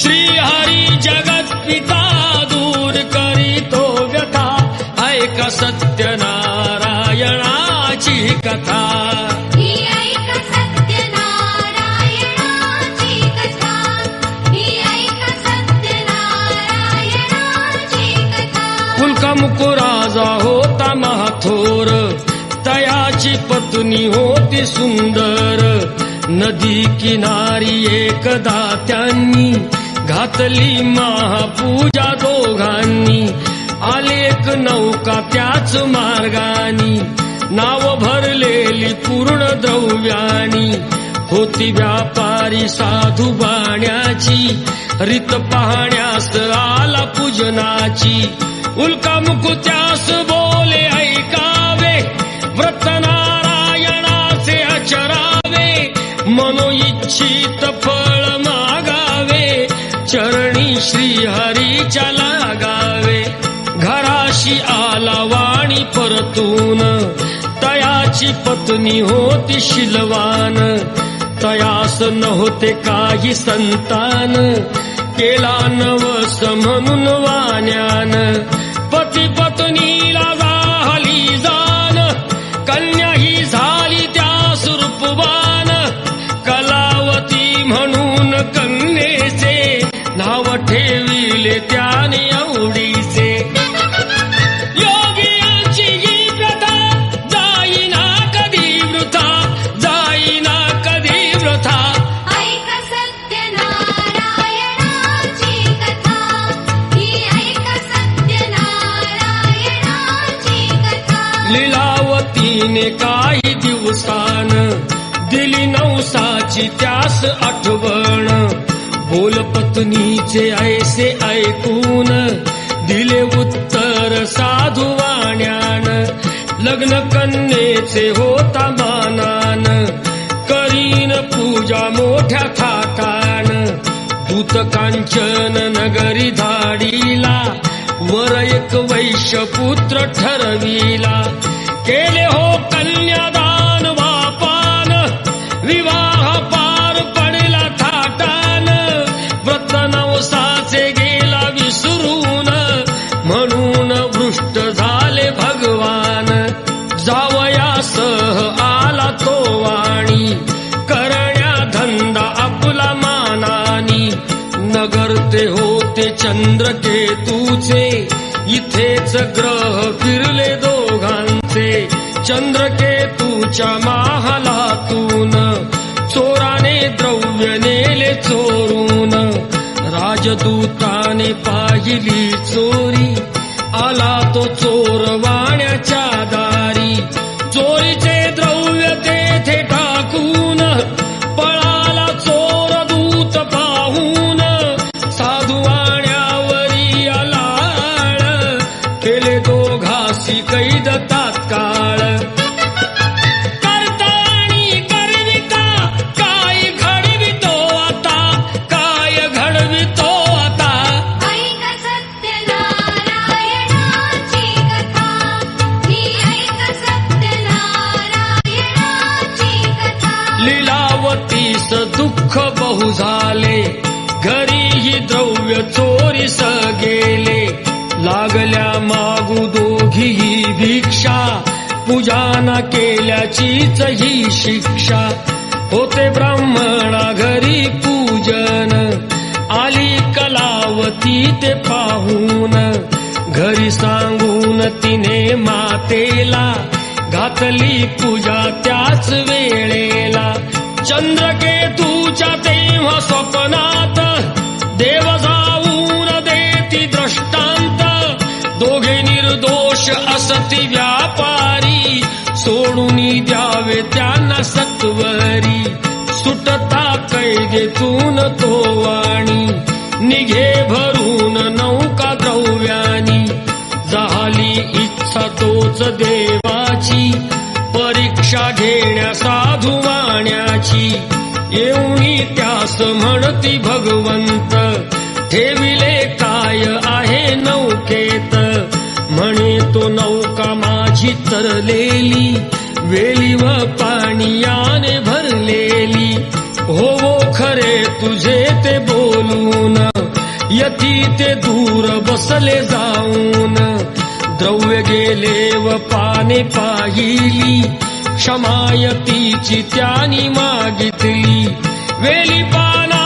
श्रीहरी जगत पिता दूर करीतो व्यथा ऐक सत्यनारायणाची कथा मुकुराजा होता महाथोर तयाची पत्नी होती सुंदर नदी किनारी एकदा त्यांनी घातली महापूजा दोघांनी आले एक नौका त्याच मार्गानी नाव भरलेली पूर्ण द्रव्यानी होती व्यापारी साधू बाण्याची रीत पाहण्यास आला पूजनाची उल्का मुकुत्यास बोले ऐकावे व्रत नारायणाचे आचरावे मनोइच्छित फळ मागावे चरणी श्रीहरीच्या लागावे घराशी आला वाणी परतून तयाची पत्नी होती शीलवान तयास नव्हते काही संतान केला नवस म्हणून वाण्यान पती पत्नीला झाली जाण कन्या ही झाली त्यास रूपवान कलावती म्हणून कन्येचे नाव ठेविले त्याने आवडीचे योगियांची ही प्रथा जाईना कधी वृथा जाईना कधी वृथा लीलावतीने काही दिवसान दिली नवसाची त्यास आठवण बोल पत्नीचे ऐसे ऐकून दिले उत्तर साधू वाण्यान लग्न कन्येचे होता मानान करीन पूजा मोठ्या थाटान दूत कांचन नगरी धाडीला वर एक वैश्य पुत्र ठरविला केले हो कन्यादान वापान विवाह पार पडला थाटान व्रत नवसाचे गेला विसरून म्हणून भ्रष्ट झाले भगवान जावयासह आला तो वाणी करण्या धंदा आपला मानानी नगर ते होते चंद्रकेतूचे इथेच ग्रह फिरले दोघांचे चंद्रकेतूच्या महालातून चोराने द्रव्य नेले चोरून राजदूताने पाहिली चोरी आला तो चोर वाण्याच्या दारी चोरीचे द्रव्य तेथे टाकून पळाला चोर दूत पाहून साधू वाण्यावरी आलाळ केले दोघासी कैद तात्काळ करता आणि करविता काय घडवितो आता काय घडवितो आता ऐक सत्यनारायणाची कथा ही ऐक सत्यनारायणाची कथा लीलावतीस दुःख बहु झाले घरीही द्रव्य चोरीस गेले लागल्या मागू दोघीही भिक्षा पूजा न केल्याचीच ही शिक्षा होते ब्राह्मणा घरी पूजन आली कलावती ते पाहून घरी सांगून तिने मातेला घातली पूजा त्याच वेळेला चंद्रकेतूच्या तेव्हा स्वप्नात देव जाऊन देती दृष्टांत दोघे निर्दोष असती व्यापारी सोडून द्यावे त्यांना सत्वरी सुटता कैदेतून तो वाणी निघे भरून नौका द्रव्यानी झाली इच्छा तोच देवाची परीक्षा घेण्या साधू वाण्याची येऊनी त्यास म्हणती भगवंत ठेविले काय आहे नौकेत म्हणे तो नौका माझी तरलेली वेली व पाण्याने भरलेली हो खरे तुझे ते बोलून यती ते दूर बसले जाऊन द्रव्य गेले व पाने पाहिली क्षमायतीची त्यानी मागितली वेली पाना